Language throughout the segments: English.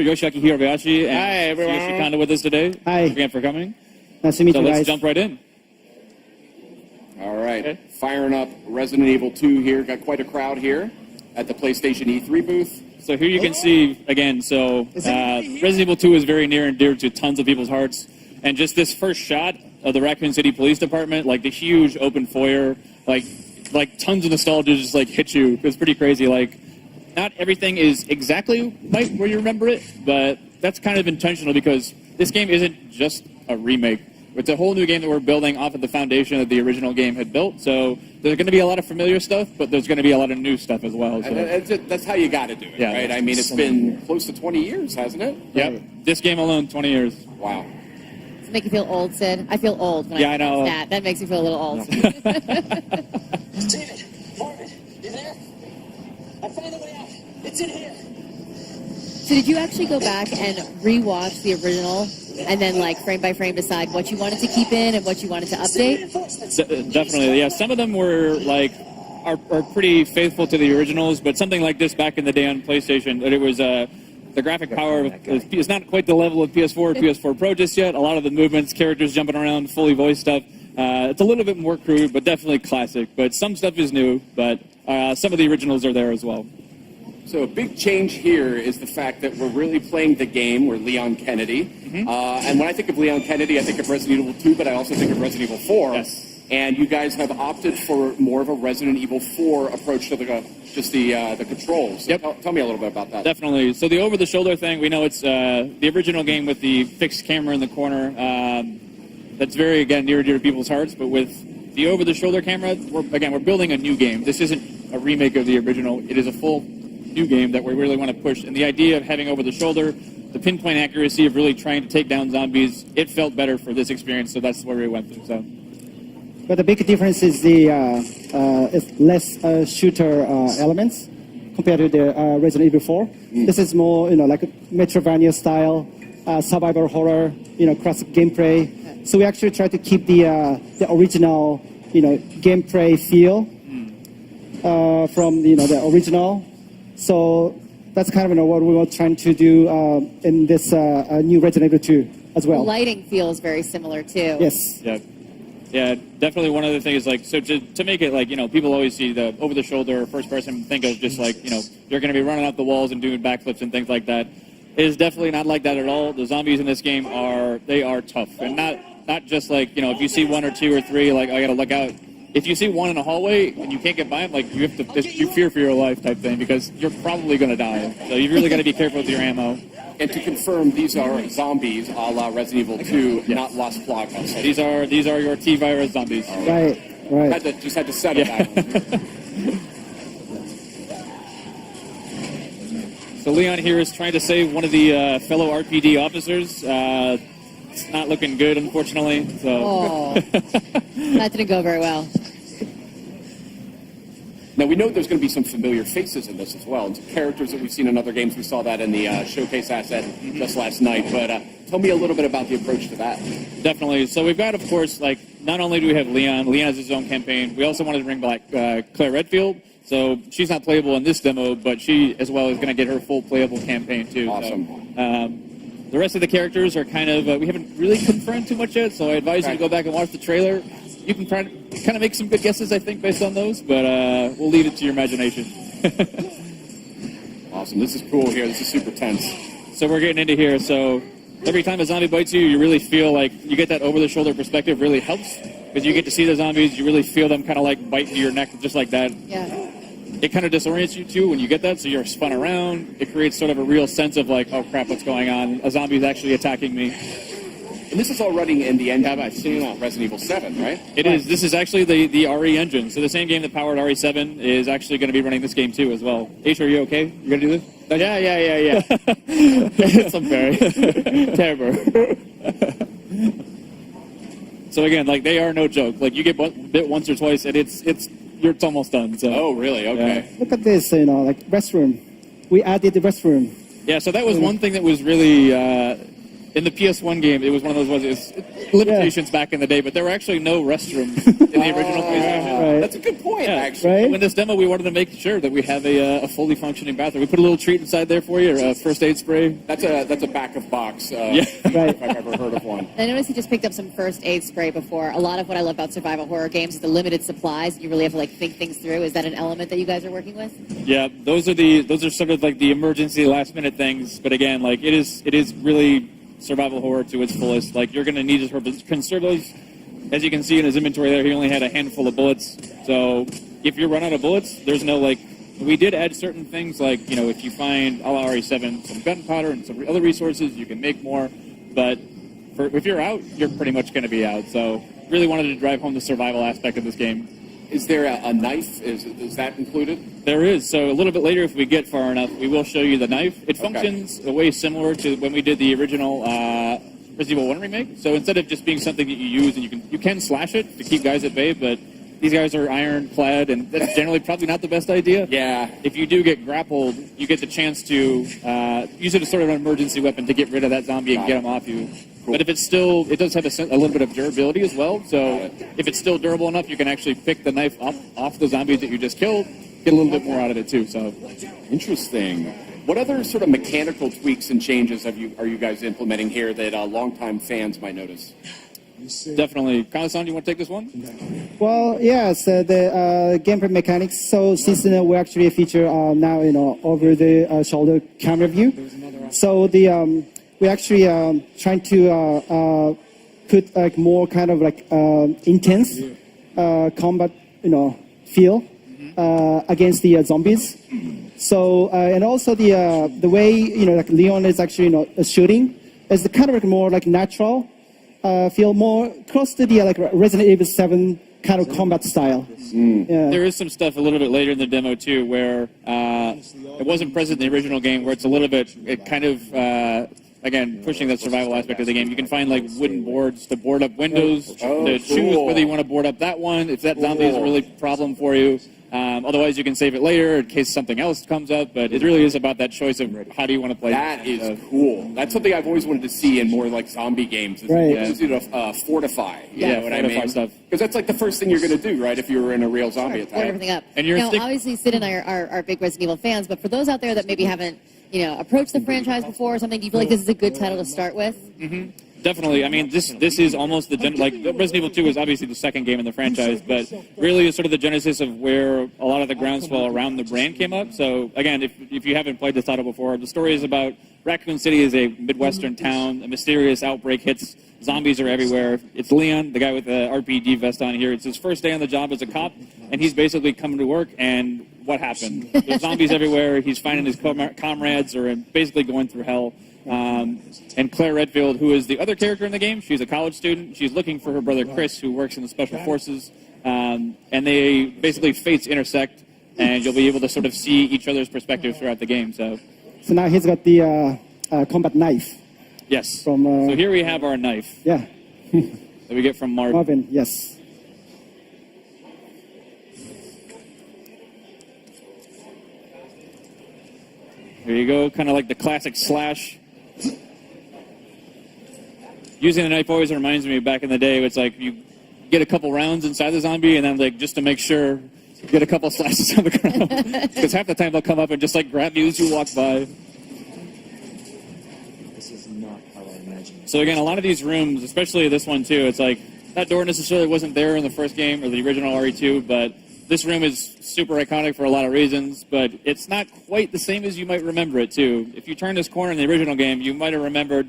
Yoshiaki Hirabayashi and Hi, everyone. Tsuyoshi Kondo with us today. Hi. Thanks again for coming. Nice to meet So you let's guys. jump right in. All right, Okay. firing up Resident Evil 2 here. Got quite a crowd here at the PlayStation E3 booth. So here you can see, again, Resident Evil 2 is very near and dear to tons of people's hearts. And just this first shot of the Raccoon City Police Department, like the huge open foyer, like tons of nostalgia just like hit you. It's pretty crazy. Like, not everything is exactly right where you remember it, but that's kind of intentional because this game isn't just a remake. It's a whole new game that we're building off of the foundation that the original game had built. So there's going to be a lot of familiar stuff, but there's going to be a lot of new stuff as well. So. That's how you got to do it, Yeah. right? I mean, it's been close to 20 years, hasn't it? Yep. This game alone, 20 years. Wow. Does it make you feel old, Sid? I feel old when I know. that. That makes me feel a little old. David, Marvin, you there? I found a way out. It's in here. So did you actually go back and rewatch the original and then, like, frame by frame decide what you wanted to keep in and what you wanted to update? Definitely, yeah. Some of them were are pretty faithful to the originals, but something like this back in the day on PlayStation, it was the graphic power is not quite the level of PS4 or PS4 Pro just yet. A lot of the movements, characters jumping around, fully voiced stuff. It's a little bit more crude, but definitely classic. But some stuff is new, but some of the originals are there as well. So a big change here is the fact that we're really playing the game. We're Leon Kennedy. Mm-hmm. And when I think of Leon Kennedy, I think of Resident Evil 2, but I also think of Resident Evil 4. Yes. And you guys have opted for more of a Resident Evil 4 approach to the controls. So Yep. tell me a little bit about that. Definitely. So the over-the-shoulder thing, we know it's the original game with the fixed camera in the corner. That's very, again, near and dear to people's hearts. But with the over-the-shoulder camera, we're building a new game. This isn't a remake of the original. It is a full new game that we really want to push. And the idea of having over-the-shoulder, the pinpoint accuracy of really trying to take down zombies, it felt better for this experience. So that's where we went through. So. But the big difference is it's less shooter elements compared to the Resident Evil 4. This is more, like a Metroidvania style, survival horror, classic gameplay. So we actually try to keep the original, gameplay feel from the original. So that's kind of what we were trying to do in this new Resident Evil 2 as well. The lighting feels very similar, too. Yes. Yeah. Yeah, definitely one other thing is to make it people always see the over-the-shoulder first person think of just you're going to be running off the walls and doing backflips and things like that. It is definitely not like that at all. The zombies in this game are tough. And not just if you see one or two or three, I got to look out. If you see one in a hallway and you can't get by them, you have to, you fear for your life type thing because you're probably going to die. So you really got to be careful with your ammo. And to confirm, these are zombies a la Resident Evil 2, not Las Plagas. So these are your T-virus zombies. Right. Just had to settle that one. So Leon here is trying to save one of the fellow RPD officers. It's not looking good, unfortunately. So. Oh, that didn't go very well. Now, we know there's going to be some familiar faces in this as well, and some characters that we've seen in other games. We saw that in the showcase asset just last night. But tell me a little bit about the approach to that. Definitely. So we've got, of course, not only do we have Leon has his own campaign, we also wanted to bring back Claire Redfield. So she's not playable in this demo, but she, as well, is going to get her full playable campaign, too. Awesome. So, the rest of the characters are kind of, we haven't really confirmed too much yet, so I advise you to go back and watch the trailer. You can kind of make some good guesses, I think, based on those, but we'll leave it to your imagination. Awesome. This is cool here. This is super tense. So we're getting into here. So every time a zombie bites you, you really feel like you get that over-the-shoulder perspective really helps because you get to see the zombies. You really feel them kind of bite into your neck just like that. Yeah. It kind of disorients you, too, when you get that, so you're spun around. It creates sort of a real sense of oh, crap, what's going on? A zombie is actually attacking me. And this is all running in the engine of Resident Evil 7, right? It is. This is actually the RE engine. So the same game that powered RE7 is actually going to be running this game, too, as well. H, are you okay? You going to do this? Yeah. It's unfair. Terrible. So again, they are no joke. You get bit once or twice, and it's almost done. So. Oh, really? Okay. Look at this, restroom. We added the restroom. Yeah, so that was one thing that was really... in the PS1 game, it was one of those limitations back in the day, but there were actually no restrooms in the original PlayStation. Right. That's a good point, Yeah. actually. Right. In this demo, we wanted to make sure that we have a fully functioning bathroom. We put a little treat inside there for you, or a first aid spray. That's a backup box. Yeah. Right. If I've ever heard of one. I noticed you just picked up some first aid spray before. A lot of what I love about survival horror games is the limited supplies. You really have to like think things through. Is that an element that you guys are working with? Yeah, those are sort of like the emergency last minute things. But again, like it is really survival horror to its fullest. Like you're going to need to sort of conserve those. As you can see in his inventory there, he only had a handful of bullets. So if you run out of bullets, there's no like. We did add certain things like, if you find a la RE7 some gunpowder and some other resources, you can make more. But if you're out, you're pretty much going to be out. So really wanted to drive home the survival aspect of this game. Is there a knife? Is that included? There is. So a little bit later, if we get far enough, we will show you the knife. It functions a way similar to when we did the original Resident Evil 1 remake. So instead of just being something that you use and you can slash it to keep guys at bay, but these guys are ironclad, and that's generally probably not the best idea. Yeah. If you do get grappled, you get the chance to use it as sort of an emergency weapon to get rid of that zombie and get him off you. Cool. But if it's still, it does have a little bit of durability as well. So if it's still durable enough, you can actually pick the knife up off the zombies that you just killed, get a little bit more out of it too. So Interesting. What other sort of mechanical tweaks and changes are you guys implementing here that longtime fans might notice? definitely, Kanasan, you want to take this one? Well, yes, the gameplay mechanics. So since we actually feature now over the shoulder camera view. So we actually trying to put like more kind of like intense combat feel against the zombies. So and also the way like Leon is actually shooting is the kind of like more like natural. Feel more close to the like Resident Evil 7 kind of combat style. Yeah. There is some stuff a little bit later in the demo too, where it wasn't present in the original game, where it's a little bit, it kind of, again, pushing that survival aspect of the game. You can find like wooden boards to board up windows, to choose whether you want to board up that one, if that zombie is a really problem for you. Otherwise, you can save it later in case something else comes up. But it really is about that choice of how do you want to play. That is cool. That's something I've always wanted to see in more like zombie games. Is Right. Is to fortify. You know what I fortify mean? stuff. Because that's like the first thing you're going to do, right? If you were in a real zombie Blow attack. everything up. And you're now, stick- obviously, Sid and I are big Resident Evil fans, but for those out there that maybe haven't, approached the franchise before or something, do you feel like this is a good title to start with? Definitely. I mean, this is almost like Resident Evil 2 is obviously the second game in the franchise, but really is sort of the genesis of where a lot of the groundswell around the brand came up. So again, if you haven't played this title before, the story is about Raccoon City is a Midwestern town. A mysterious outbreak hits. Zombies are everywhere. It's Leon, the guy with the RPG vest on here. It's his first day on the job as a cop, and he's basically coming to work, and what happened? There's zombies everywhere. He's finding his comrades are basically going through hell. And Claire Redfield, who is the other character in the game, she's a college student. She's looking for her brother Chris, who works in the special forces. And they basically fates intersect, and you'll be able to sort of see each other's perspectives throughout the game. So now he's got the combat knife. yes. From, so here we have our knife Yeah, that we get from Marvin. Marvin. Yes. There you go, kind of like the classic slash. Using the knife always reminds me back in the day, it's like you get a couple rounds inside the zombie, and then like just to make sure, get a couple slashes on the ground. Because half the time they'll come up and just like grab you as you walk by. This is not how I imagined. So again, a lot of these rooms, especially this one too, it's like that door necessarily wasn't there in the first game or the original RE2, but this room is super iconic for a lot of reasons, but it's not quite the same as you might remember it too. If you turn this corner in the original game, you might have remembered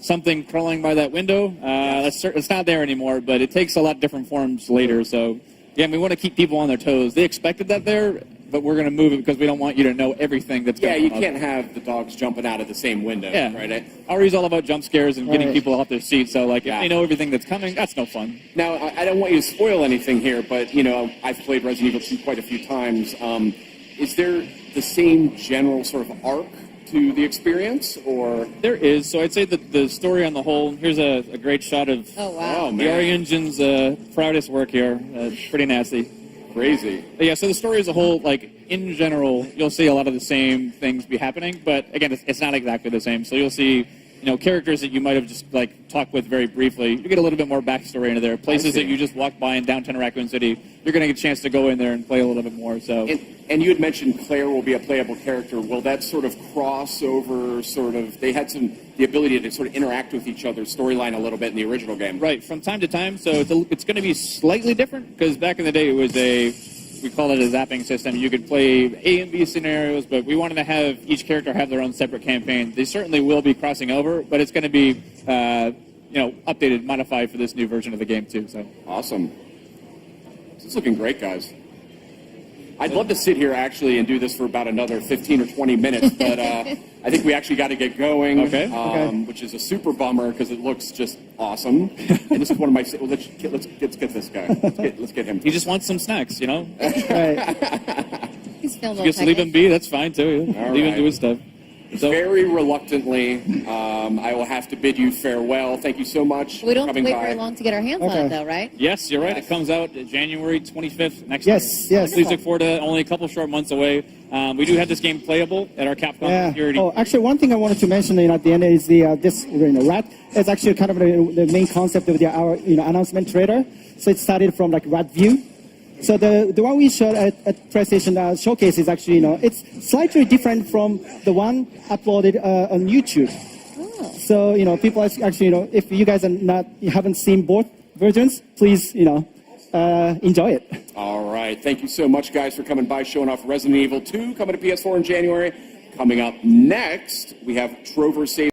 something crawling by that window. It's not there anymore, but it takes a lot different forms later. So again, we want to keep people on their toes. They expected that there, but we're going to move it because we don't want you to know everything that's going on. Yeah, you can't have the dogs jumping out of the same window, Yeah, right? RE's all about jump scares and getting Right. people off their seats. So like, Yeah. if they know everything that's coming, that's no fun. Now, I don't want you to spoil anything here, but, I've played Resident Evil 2 quite a few times. Is there the same general sort of arc to the experience, or? There is. So I'd say that the story on the whole, here's a great shot of Oh, wow. the RE Engine's proudest work here. Pretty nasty. Crazy. But yeah, so the story as a whole, like, in general, you'll see a lot of the same things be happening, but again, it's not exactly the same. So you'll see characters that you might have just like talked with very briefly. You get a little bit more backstory into there. Places that you just walked by in downtown Raccoon City, you're going to get a chance to go in there and play a little bit more. So, and you had mentioned Claire will be a playable character. Will that sort of cross over? They had the ability to sort of interact with each other's storyline a little bit in the original game. Right, from time to time. So it's going to be slightly different because back in the day it was we call it a zapping system. You could play A and B scenarios, but we wanted to have each character have their own separate campaign. They certainly will be crossing over, but it's going to be, updated, modified for this new version of the game too. So awesome! This is looking great, guys. I'd love to sit here actually and do this for about another 15 or 20 minutes, but I think we actually got to get going. Okay. Which is a super bummer because it looks just awesome. And this is one of my. Well, let's get this guy. Let's get him. He just wants some snacks, Right. He's feeling Just leave him be. That's fine too. All Leave him right. do his stuff. So, Very reluctantly, I will have to bid you farewell. Thank you so much We don't for have to coming wait by. very long to get our hands on it, though, right? yes, you're right. Yes. It comes out January 25th next Yes, year. yes. Please look forward to it. Only a couple short months away. We do have this game playable at our Capcom Yeah. Security. Oh, actually, one thing I wanted to mention at the end is this rat is actually kind of the main concept of our announcement trailer. So it started from like rat view. So the one we showed at PlayStation Showcase is actually it's slightly different from the one uploaded on YouTube. Oh. So people actually if you guys haven't seen both versions, please enjoy it. All right. Thank you so much, guys, for coming by, showing off Resident Evil 2, coming to PS4 in January. Coming up next, we have Trover Save.